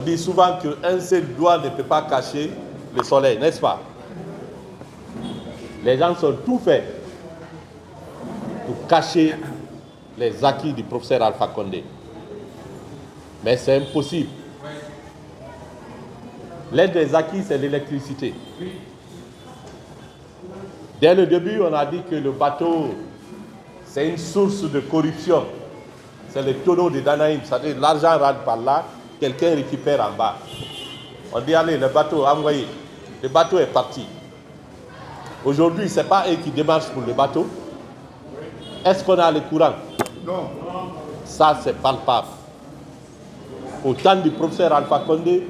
On dit souvent qu'un seul doigt ne peut pas cacher le soleil, n'est-ce pas? Les gens sont tout faits pour cacher les acquis du professeur Alpha Condé. Mais c'est impossible. L'un des acquis, c'est l'électricité. Dès le début, on a dit que le bateau, c'est une source de corruption. C'est le tonneau de Danaïm. C'est-à-dire que l'argent rentre par là, quelqu'un récupère en bas. On dit, allez, le bateau, envoyé. Le bateau est parti. Aujourd'hui, ce n'est pas eux qui démarchent pour le bateau. Est-ce qu'on a le courant? Non. Ça, c'est palpable. Au temps du professeur Alpha Condé,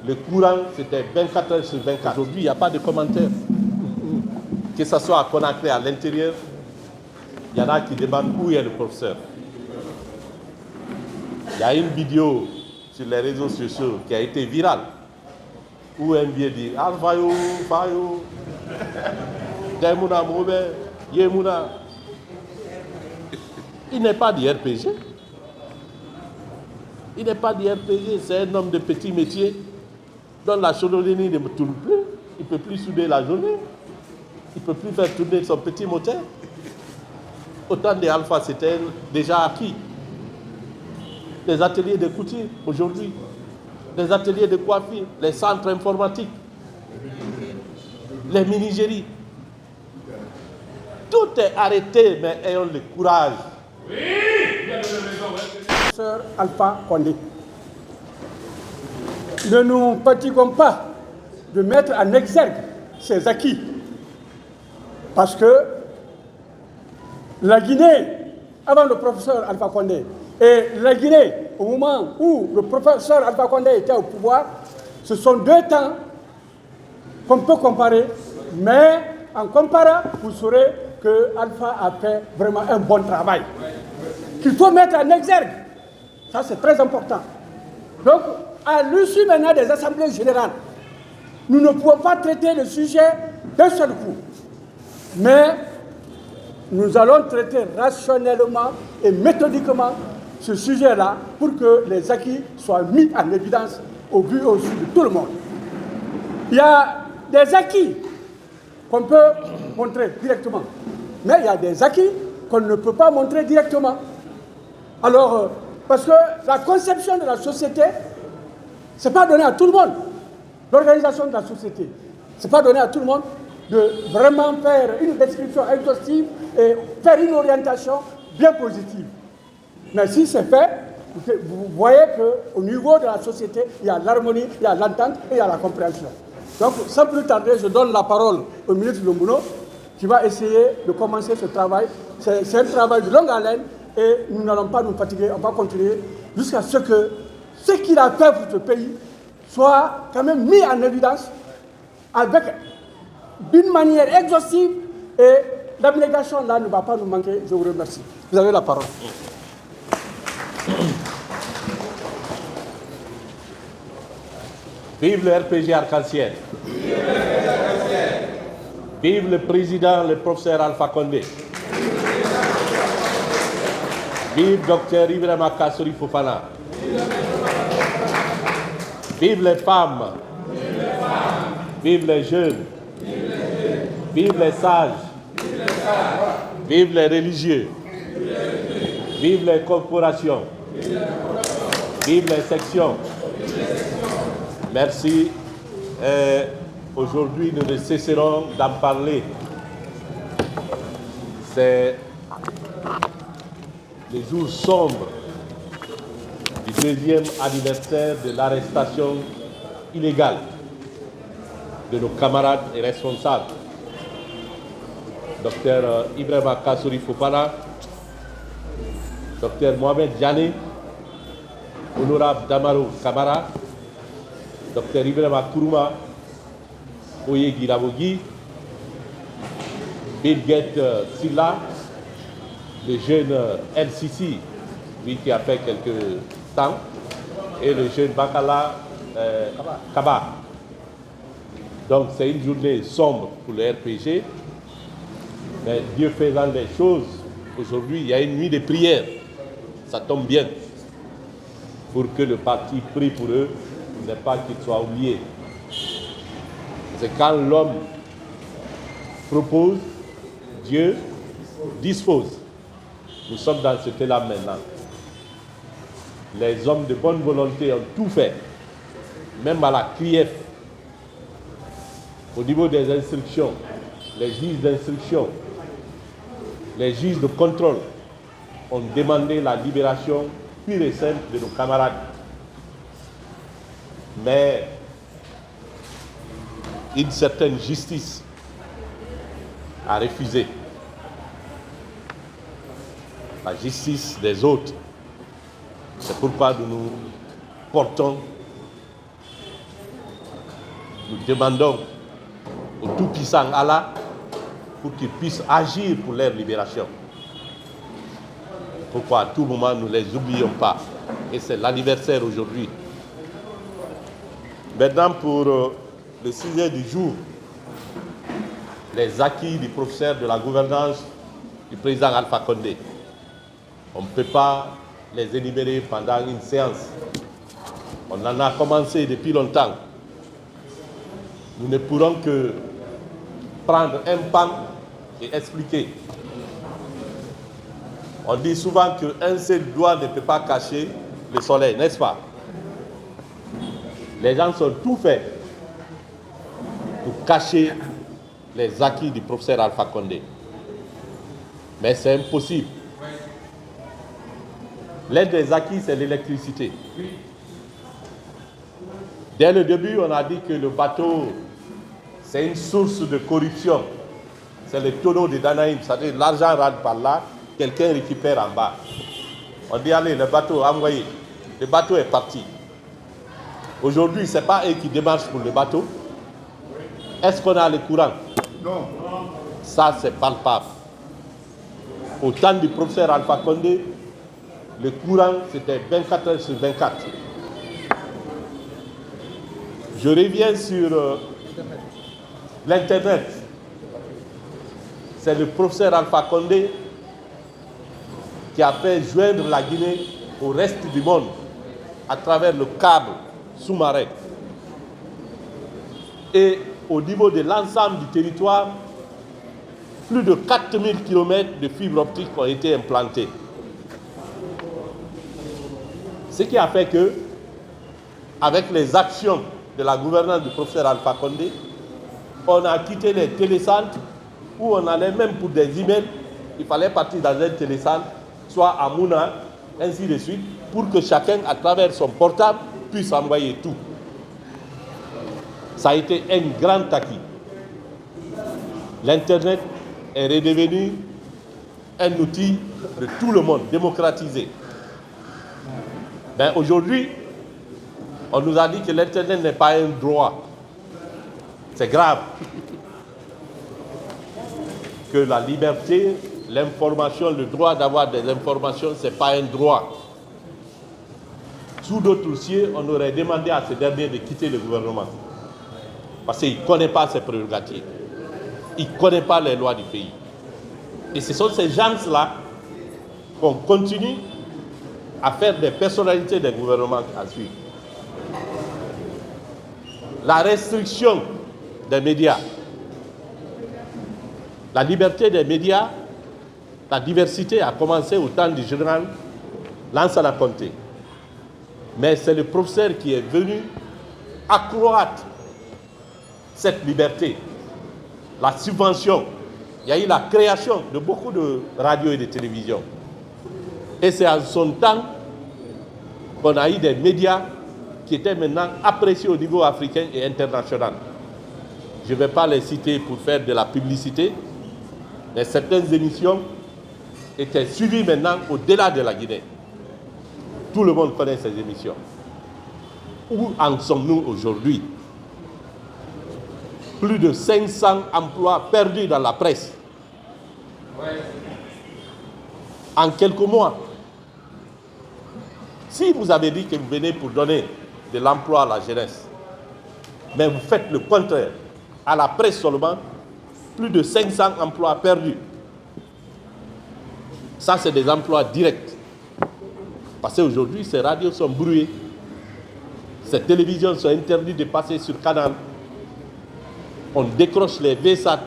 le courant, c'était 24 heures sur 24. Aujourd'hui, il n'y a pas de commentaires. Que ce soit à Conakry, à l'intérieur, il y en a qui demandent où est le professeur. Il y a une vidéo sur les réseaux sociaux qui a été virale, où un vieux dit « Alfayo, Fayo, Daimouna Moube, Yemouna ». Il n'est pas du RPG. Il n'est pas du RPG, c'est un homme de petit métier dont la chaudronnerie ne tourne plus. Il ne peut plus souder la journée. Il ne peut plus faire tourner son petit moteur. Autant des Alpha, c'était déjà acquis. Des ateliers de couture aujourd'hui, des ateliers de coiffure, les centres informatiques, les mini-géries. Tout est arrêté, mais ayons le courage. Oui, il y a de raison. Professeur Alpha Condé. Ne nous fatiguons pas de mettre en exergue ces acquis. Parce que la Guinée, avant le professeur Alpha Condé, et la Guinée, au moment où le professeur Alpha Condé était au pouvoir, ce sont deux temps qu'on peut comparer, mais en comparant, vous saurez que Alpha a fait vraiment un bon travail. Qu'il faut mettre en exergue. Ça, c'est très important. Donc, à l'issue maintenant des assemblées générales, nous ne pouvons pas traiter le sujet d'un seul coup. Mais nous allons traiter rationnellement et méthodiquement ce sujet-là pour que les acquis soient mis en évidence au vu et au su de tout le monde. Il y a des acquis qu'on peut montrer directement, mais il y a des acquis qu'on ne peut pas montrer directement. Alors, parce que la conception de la société, ce n'est pas donné à tout le monde. L'organisation de la société, ce n'est pas donné à tout le monde de vraiment faire une description exhaustive et faire une orientation bien positive. Mais si c'est fait, vous voyez qu'au niveau de la société, il y a l'harmonie, il y a l'entente et il y a la compréhension. Donc, sans plus tarder, je donne la parole au ministre Lomouno qui va essayer de commencer ce travail. C'est un travail de longue haleine et nous n'allons pas nous fatiguer, on va continuer jusqu'à ce que ce qu'il a fait pour ce pays soit quand même mis en évidence avec d'une manière exhaustive et l'abnégation là ne va pas nous manquer. Je vous remercie. Vous avez la parole. Vive le RPG Arc-en-Ciel. Vive le président, le professeur Alpha Condé. Vive Dr Ibrahima Kassory Fofana. Vive les femmes. Vive les jeunes. Vive les sages. Vive les religieux. Vive les corporations. Vive les sections. Merci. Aujourd'hui, nous ne cesserons d'en parler. C'est les jours sombres du deuxième anniversaire de l'arrestation illégale de nos camarades et responsables. Dr Ibrahima Kassory Fofana, Dr Mohamed Diané, Honorable Damaro Kamara, Dr Ibrahima Kourouma, Oye Guirabogi, Birgit Silla, le jeune LCC, lui qui a fait quelques temps, et le jeune Bakala Kaba. Donc c'est une journée sombre pour le RPG, mais Dieu faisant les choses, aujourd'hui il y a une nuit de prière, ça tombe bien. pour que le parti prie pour eux n'est pas qu'ils soient oubliés. C'est quand l'homme propose, Dieu dispose. Nous sommes dans ce cas-là maintenant. Les hommes de bonne volonté ont tout fait, même à la CRIEF, au niveau des instructions, les juges d'instruction, les juges de contrôle ont demandé la libération pure et simple de nos camarades. Mais une certaine justice a refusé. La justice des autres. C'est pourquoi nous portons, nous demandons au Tout-Puissant Allah pour qu'il puisse agir pour leur libération. Pourquoi à tout moment nous ne les oublions pas. Et c'est l'anniversaire aujourd'hui. Maintenant pour le sujet du jour, les acquis du professeur de la gouvernance du président Alpha Condé. On ne peut pas les énumérer pendant une séance. On en a commencé depuis longtemps. Nous ne pourrons que prendre un pan et expliquer. On dit souvent qu'un seul doigt ne peut pas cacher le soleil, n'est-ce pas? Les gens sont tout faits pour cacher les acquis du professeur Alpha Condé. Mais c'est impossible. L'un des acquis, c'est l'électricité. Dès le début, on a dit que le bateau, c'est une source de corruption. C'est le tonneau de Danaïm. C'est-à-dire l'argent rentre par là, quelqu'un récupère en bas. On dit, allez, le bateau, envoyé. Le bateau est parti. Aujourd'hui, ce n'est pas eux qui démarchent pour le bateau. Est-ce qu'on a le courant? Non. Ça, c'est palpable. Au temps du professeur Alpha Condé, le courant, c'était 24 heures sur 24. Je reviens sur l'Internet. C'est le professeur Alpha Condé qui a fait joindre la Guinée au reste du monde à travers le câble sous-marin. Et au niveau de l'ensemble du territoire, plus de 4000 km de fibres optiques ont été implantés. Ce qui a fait que, avec les actions de la gouvernance du professeur Alpha Condé, on a quitté les télécentres où on allait même pour des emails, il fallait partir dans un télécentre, soit à Mouna, ainsi de suite, pour que chacun, à travers son portable, puisse envoyer tout. Ça a été un grand acquis. L'Internet est redevenu un outil de tout le monde, démocratisé. Mais aujourd'hui, on nous a dit que l'Internet n'est pas un droit. C'est grave. Que la liberté, l'information, le droit d'avoir des informations, ce n'est pas un droit. Sous d'autres cieux, on aurait demandé à ce dernier de quitter le gouvernement. Parce qu'il ne connaît pas ses prérogatives. Il ne connaît pas les lois du pays. Et ce sont ces gens-là qu'on continue à faire des personnalités des gouvernements à suivre. La restriction des médias, la liberté des médias, la diversité a commencé au temps du général Lansana Conté. Mais c'est le professeur qui est venu accroître cette liberté, la subvention. Il y a eu la création de beaucoup de radios et de télévisions. Et c'est en son temps qu'on a eu des médias qui étaient maintenant appréciés au niveau africain et international. Je ne vais pas les citer pour faire de la publicité, mais certaines émissions étaient suivies maintenant au-delà de la Guinée. Tout le monde connaît ces émissions. Où en sommes-nous aujourd'hui? Plus de 500 emplois perdus dans la presse. En quelques mois. Si vous avez dit que vous venez pour donner de l'emploi à la jeunesse, mais vous faites le contraire, à la presse seulement, plus de 500 emplois perdus. Ça, c'est des emplois directs. Parce qu'aujourd'hui, ces radios sont brouillées. Ces télévisions sont interdites de passer sur canal. On décroche les VSAT.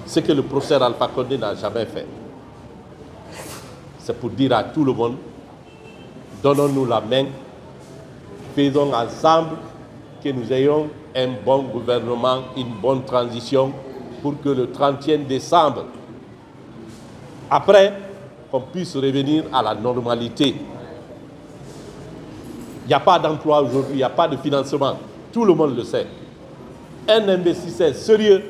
Ce que le professeur Alpha Condé n'a jamais fait. C'est pour dire à tout le monde, donnons-nous la main, faisons ensemble que nous ayons un bon gouvernement, une bonne transition pour que le 31 décembre, après, qu'on puisse revenir à la normalité. Il n'y a pas d'emploi aujourd'hui, il n'y a pas de financement. Tout le monde le sait. Un investisseur sérieux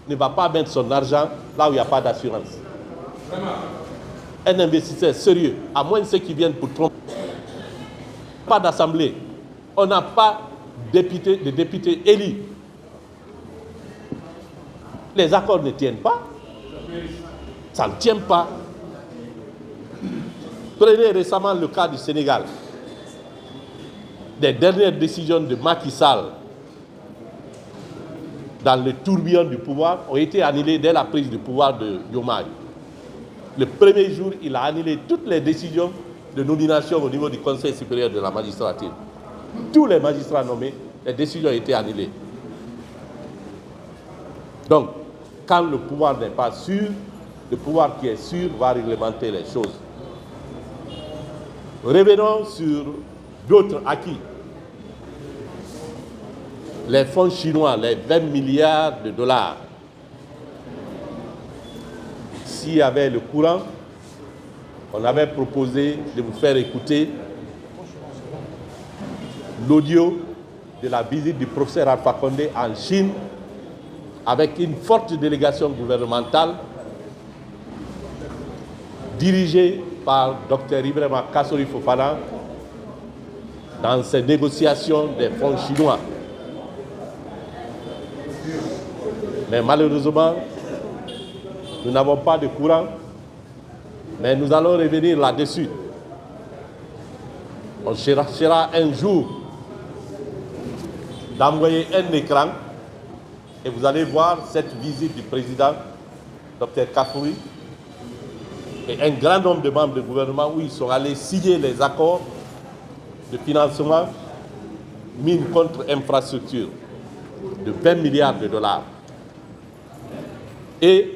ne va pas mettre son argent là où il n'y a pas d'assurance. Un investisseur sérieux, à moins de ceux qui viennent pour tromper. Pas d'assemblée. On n'a pas de députés élus. Les accords ne tiennent pas. Ça ne tient pas. Prenez récemment le cas du Sénégal. Les dernières décisions de Macky Sall dans le tourbillon du pouvoir ont été annulées dès la prise du pouvoir de Diomaye. Le premier jour, il a annulé toutes les décisions de nomination au niveau du Conseil supérieur de la magistrature. Tous les magistrats nommés, les décisions ont été annulées. Donc, quand le pouvoir n'est pas sûr, le pouvoir qui est sûr va réglementer les choses. Revenons sur d'autres acquis. Les fonds chinois, les 20 milliards de dollars. S'il y avait le courant, on avait proposé de vous faire écouter l'audio de la visite du professeur Alpha Condé en Chine avec une forte délégation gouvernementale dirigée par Dr Ibrahima Kassori Fofana dans ces négociations des fonds chinois. Mais malheureusement, nous n'avons pas de courant, mais nous allons revenir là-dessus. On cherchera un jour d'envoyer un écran et vous allez voir cette visite du président, Dr Kafouri, et un grand nombre de membres du gouvernement où ils sont allés signer les accords de financement mine contre infrastructure de 20 milliards de dollars. Et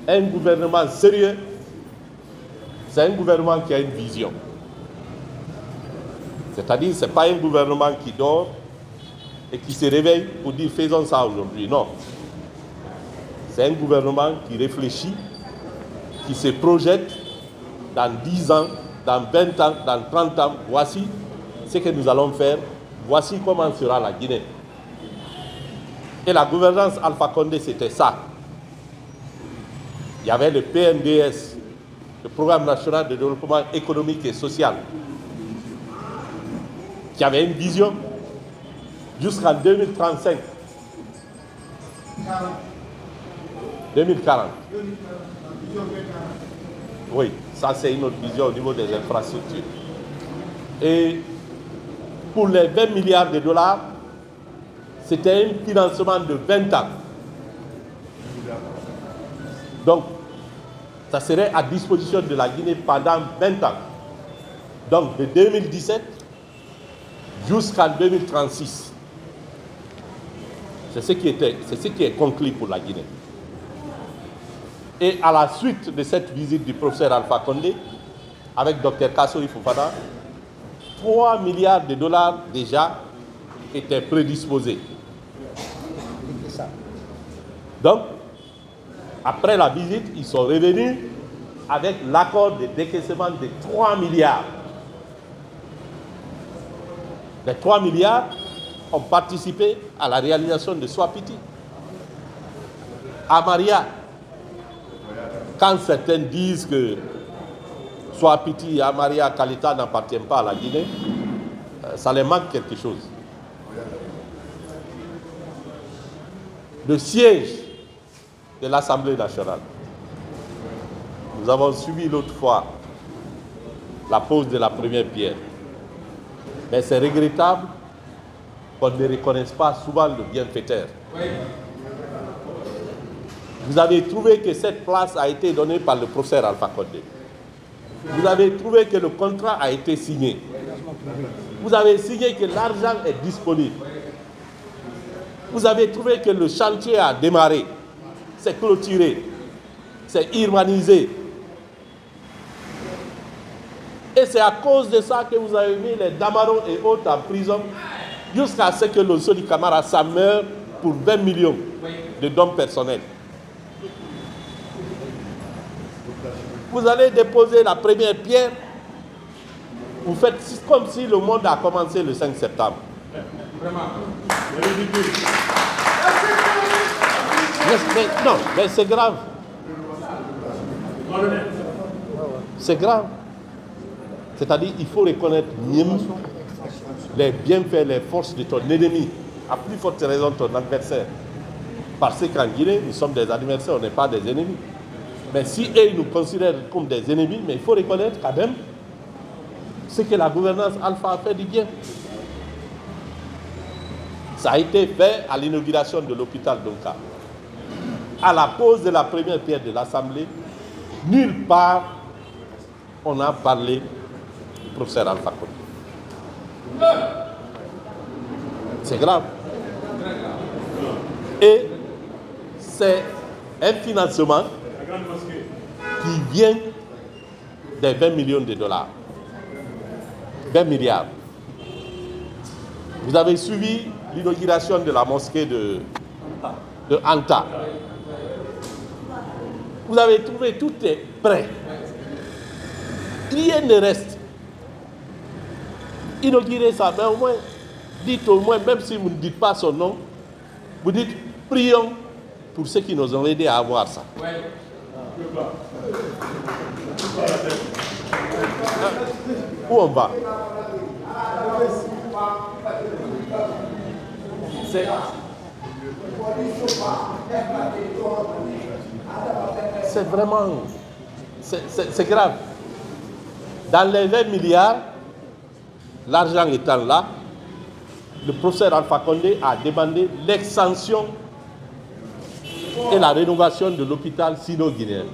un gouvernement sérieux, c'est un gouvernement qui a une vision. C'est-à-dire, ce n'est pas un gouvernement qui dort et qui se réveille pour dire faisons ça aujourd'hui. Non. C'est un gouvernement qui réfléchit, qui se projette dans 10 ans, dans 20 ans, dans 30 ans. Voici ce que nous allons faire. Voici comment sera la Guinée. Et la gouvernance Alpha Condé, c'était ça. Il y avait le PNDS, le Programme national de développement économique et social, qui avait une vision jusqu'en 2035. 2040. Oui, ça c'est une autre vision au niveau des infrastructures. Et pour les 20 milliards de dollars, c'était un financement de 20 ans. Donc, ça serait à disposition de la Guinée pendant 20 ans. Donc, de 2017 jusqu'en 2036. C'est ce qui est conclu pour la Guinée. Et à la suite de cette visite du professeur Alpha Condé, avec Dr Kassori Fofana, 3 milliards de dollars déjà étaient prédisposés. Donc, après la visite, ils sont revenus avec l'accord de décaissement de 3 milliards. Les 3 milliards ont participé à la réalisation de Swapiti. Amaria, quand certains disent que Swapiti, Amaria, Kalita n'appartiennent pas à la Guinée, ça les manque quelque chose. Le siège de l'Assemblée nationale. Nous avons suivi l'autre fois la pose de la première pierre. Mais c'est regrettable qu'on ne reconnaisse pas souvent le bienfaiteur. Vous avez trouvé que cette place a été donnée par le professeur Alpha Condé. Vous avez trouvé que le contrat a été signé. Vous avez signé que l'argent est disponible. Vous avez trouvé que le chantier a démarré. C'est clôturé. C'est urbanisé. Et c'est à cause de ça que vous avez mis les Damarons et autres en prison jusqu'à ce que le Sodi Camara s'en meure pour 20 millions de dons personnels. Vous allez déposer la première pierre. Vous faites comme si le monde a commencé le 5 septembre. Mais c'est grave. C'est grave. C'est-à-dire qu'il faut reconnaître les bienfaits, les forces de ton ennemi, à plus forte raison ton adversaire. Parce qu'en Guinée, nous sommes des adversaires, on n'est pas des ennemis. Mais si eux nous considèrent comme des ennemis, mais il faut reconnaître quand même ce que la gouvernance Alpha a fait du bien. Ça a été fait à l'inauguration de l'hôpital d'Onka. À la pose de la première pierre de l'Assemblée, nulle part on a parlé du professeur Alpha Condé. C'est grave. Et c'est un financement qui vient des 20 millions de dollars. 20 milliards. Vous avez suivi l'inauguration de la mosquée de Anta. Vous avez trouvé tout est prêt. Rien ne reste. Inaugurez ça, mais au moins, dites au moins, même si vous ne dites pas son nom, vous dites prions pour ceux qui nous ont aidés à avoir ça. Où on va? C'est vraiment... C'est grave. Dans les 20 milliards, l'argent étant là, le professeur Alpha Condé a demandé l'extension et la rénovation de l'hôpital sino-guinéen,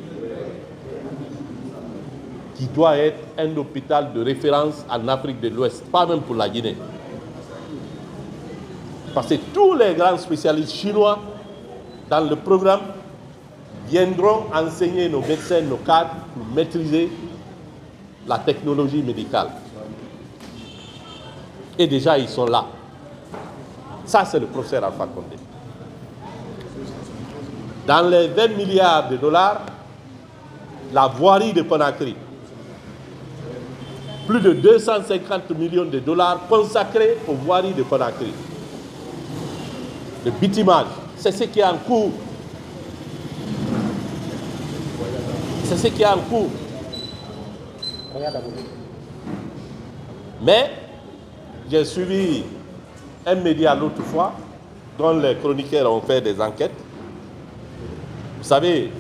qui doit être un hôpital de référence en Afrique de l'Ouest, pas même pour la Guinée. Parce que tous les grands spécialistes chinois dans le programme viendront enseigner nos médecins, nos cadres, pour maîtriser la technologie médicale. Et déjà, ils sont là. Ça, c'est le professeur Alpha Condé. Dans les 20 milliards de dollars, la voirie de Conakry, plus de 250 millions de dollars consacrés aux voiries de Conakry. Le bitumage, c'est ce qui est en cours. C'est ce qui est en cours. Mais j'ai suivi un média l'autre fois, dont les chroniqueurs ont fait des enquêtes. Vous savez,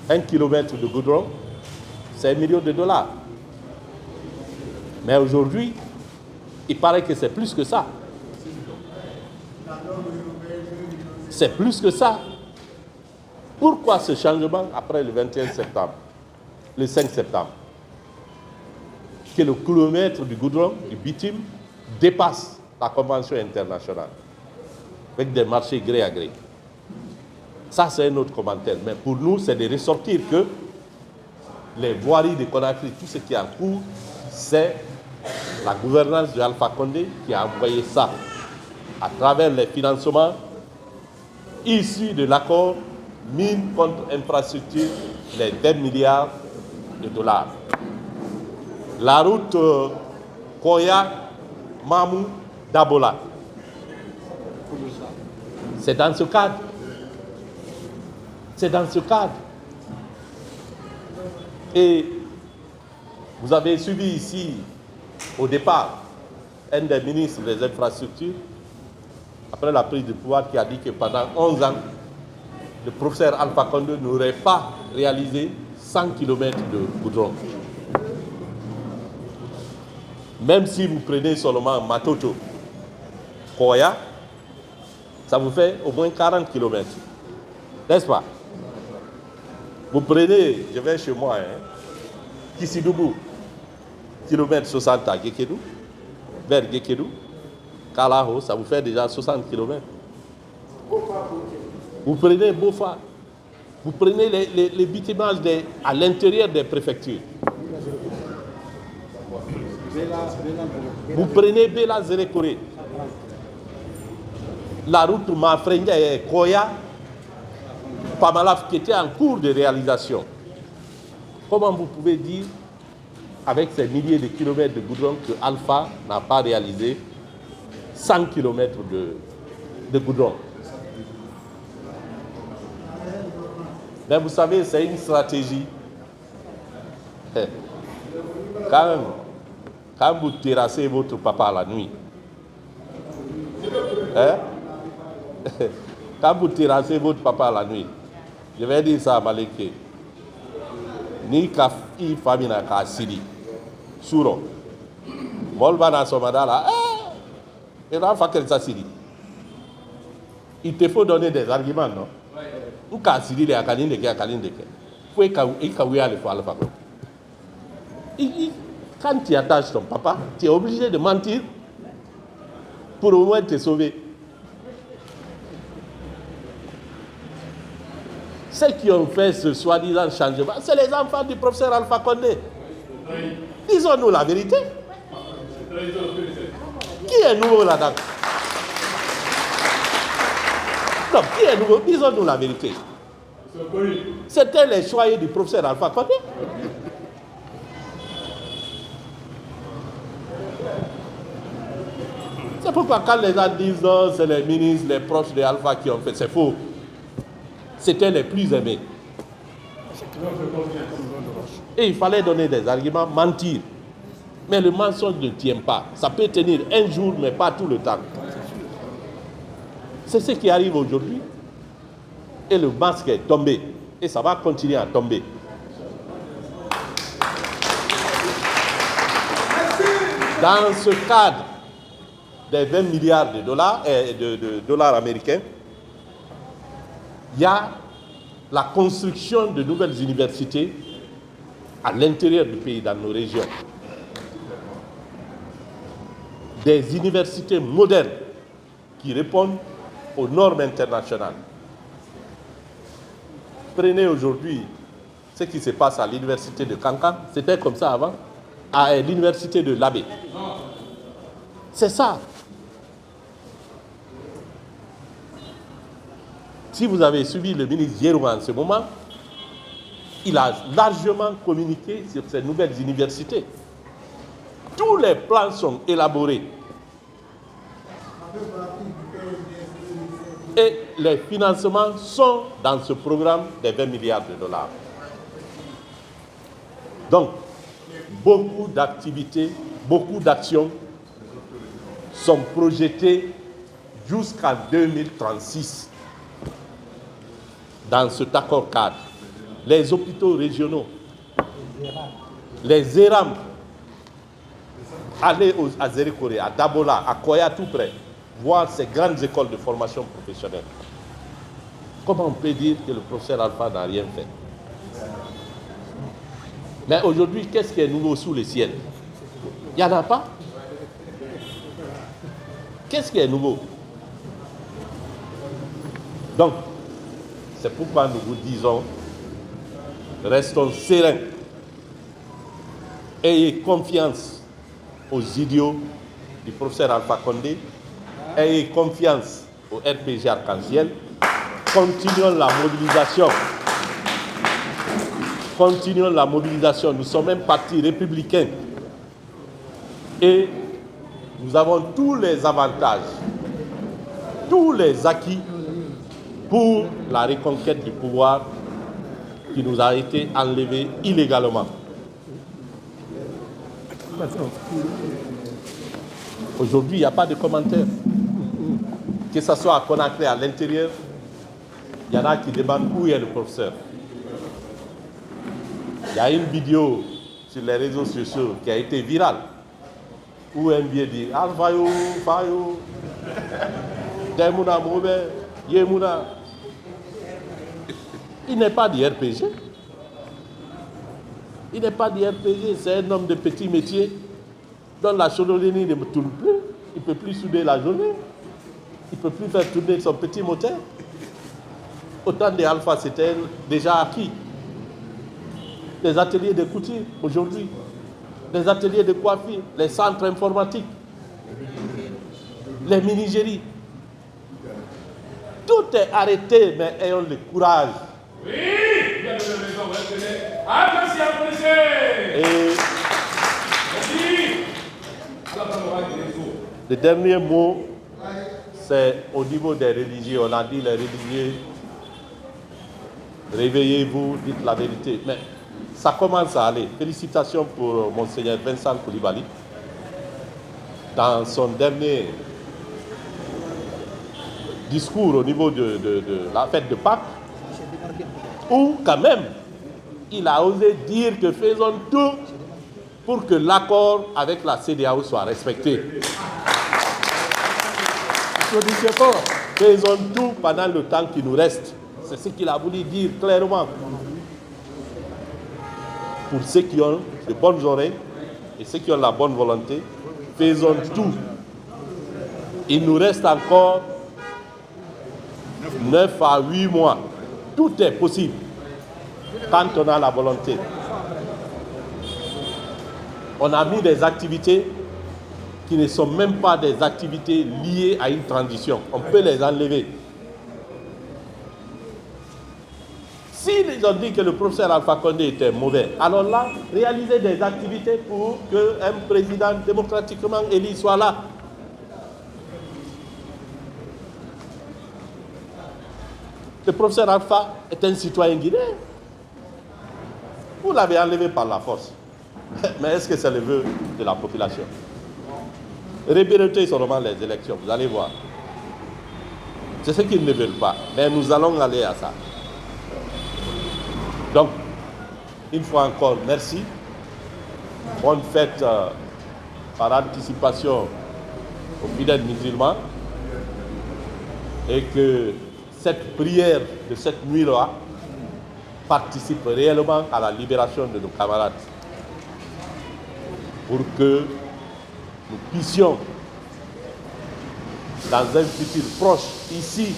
1 kilomètre de goudron, c'est $1 million. Mais aujourd'hui, il paraît que c'est plus que ça. C'est plus que ça. Pourquoi ce changement après le 21 septembre, le 5 septembre? Que le kilomètre du goudron, du bitume, dépasse la convention internationale avec des marchés gré à gré. Ça, c'est un autre commentaire. Mais pour nous, c'est de ressortir que les voiries de Conakry, tout ce qui est en cours, c'est la gouvernance de Alpha Condé qui a envoyé ça à travers les financements issus de l'accord mine contre infrastructure, les 20 milliards de dollars. La route Koya, Mamou, Dabola. C'est dans ce cadre. C'est dans ce cadre. Et vous avez suivi ici, au départ, un des ministres des infrastructures, après la prise de pouvoir, qui a dit que pendant 11 ans, le professeur Alpha Condé n'aurait pas réalisé 100 km de goudron. Même si vous prenez seulement Matoto, Koya, ça vous fait au moins 40 km. N'est-ce pas? Vous prenez, je vais chez moi, Kissidougou, kilomètre 60 à Gekedou, vers Gekedou, Kalaho, ça vous fait déjà 60 km. Vous prenez Bofa, vous prenez les bitimages à l'intérieur des préfectures. Vous prenez Bela Zérékoré, la route Mafrenga et Koya, Pamalaf qui était en cours de réalisation. Comment vous pouvez dire, avec ces milliers de kilomètres de goudron, que Alpha n'a pas réalisé 100 km de goudron? Mais vous savez, c'est une stratégie. Quand vous terrassez votre papa la nuit, quand vous terrassez votre papa la nuit, je vais dire ça à Maleke, ni kafi famina ka sidi, suro, molbana somadala, et là, il te faut donner des arguments, non? Ou ka sidi le akalinde ke akalinde ke, faut ikaouya le fois alpha. Quand tu attaches ton papa, tu es obligé de mentir pour au moins te sauver. Ceux qui ont fait ce soi-disant changement, c'est les enfants du professeur Alpha Condé. Disons-nous la vérité. Qui est nouveau là-dedans? Non, qui est nouveau? Disons-nous la vérité. C'était les choyés du professeur Alpha Condé. C'est pourquoi quand les gens disent non, c'est les ministres, les proches de Alpha qui ont fait, c'est faux. C'était les plus aimés. Et il fallait donner des arguments, mentir. Mais le mensonge ne tient pas. Ça peut tenir un jour, mais pas tout le temps. C'est ce qui arrive aujourd'hui. Et le masque est tombé. Et ça va continuer à tomber. Dans ce cadre des 20 milliards de dollars américains, il y a la construction de nouvelles universités à l'intérieur du pays, dans nos régions. Des universités modernes qui répondent aux normes internationales. Prenez aujourd'hui ce qui se passe à l'université de Kankan, c'était comme ça avant, à l'université de Labé. C'est ça. Si vous avez suivi le ministre Yeroua en ce moment, il a largement communiqué sur ces nouvelles universités. Tous les plans sont élaborés. Et les financements sont dans ce programme des 20 milliards de dollars. Donc, beaucoup d'activités, beaucoup d'actions sont projetées jusqu'en 2036 dans cet accord cadre. Les hôpitaux régionaux, les ERAM, aller à Zérékoré, à Dabola, à Koya tout près, voir ces grandes écoles de formation professionnelle. Comment on peut dire que le professeur Alpha n'a rien fait? Mais aujourd'hui, qu'est-ce qui est nouveau sous le ciel? Il n'y en a pas. Qu'est-ce qui est nouveau? Donc, c'est pourquoi nous vous disons, restons sereins. Ayez confiance aux idiots du professeur Alpha Condé. Ayez confiance au RPG Arc-en-Ciel. Continuons la mobilisation. Continuons la mobilisation. Nous sommes un parti républicain. Et nous avons tous les avantages, tous les acquis pour la reconquête du pouvoir qui nous a été enlevé illégalement. Aujourd'hui, il n'y a pas de commentaires. Que ce soit à Conakry, à l'intérieur, il y en a qui demandent où est le professeur. Il y a une vidéo sur les réseaux sociaux qui a été virale, où un vieux dit « Alfayo, Fayo, Demouna Moube, Yemouna ». Il n'est pas du RPG. Il n'est pas d'IRPG, c'est un homme de petit métier dont la chaudronnerie ne tourne plus. Il ne peut plus souder la journée. Il ne peut plus faire tourner son petit moteur. Autant des Alpha, c'était déjà acquis. Des ateliers de couture aujourd'hui, des ateliers de coiffure, les centres informatiques, les mini-géries. Tout est arrêté, mais ayons le courage. Oui, il y a de raison, appréciez, appréciez. Et Merci. le dernier mot, c'est au niveau des religieux. On a dit les religieux, réveillez-vous, dites la vérité. Mais ça commence à aller. Félicitations pour Monseigneur Vincent Coulibaly. Dans son dernier discours au niveau de la fête de Pâques, où quand même, il a osé dire que faisons tout pour que l'accord avec la CEDEAO soit respecté. Faisons tout pendant le temps qui nous reste. C'est ce qu'il a voulu dire clairement. Pour ceux qui ont de bonnes oreilles et ceux qui ont la bonne volonté, faisons tout. Il nous reste encore 9 à 8 mois. Tout est possible quand on a la volonté. On a mis des activités qui ne sont même pas des activités liées à une transition. On peut les enlever. S'ils ont dit que le professeur Alpha Condé était mauvais, alors là, réalisez des activités pour qu'un président démocratiquement élu soit là. Le professeur Alpha est un citoyen guinéen. Vous l'avez enlevé par la force. Mais est-ce que c'est le vœu de la population? Rébérotez seulement les élections, vous allez voir. C'est ce qu'ils ne veulent pas. Mais nous allons aller à ça. Donc, une fois encore, merci. Bonne fête par anticipation aux fidèles musulmans. Et que cette prière de cette nuit-là participe réellement à la libération de nos camarades. Pour que nous puissions, dans un futur proche, ici,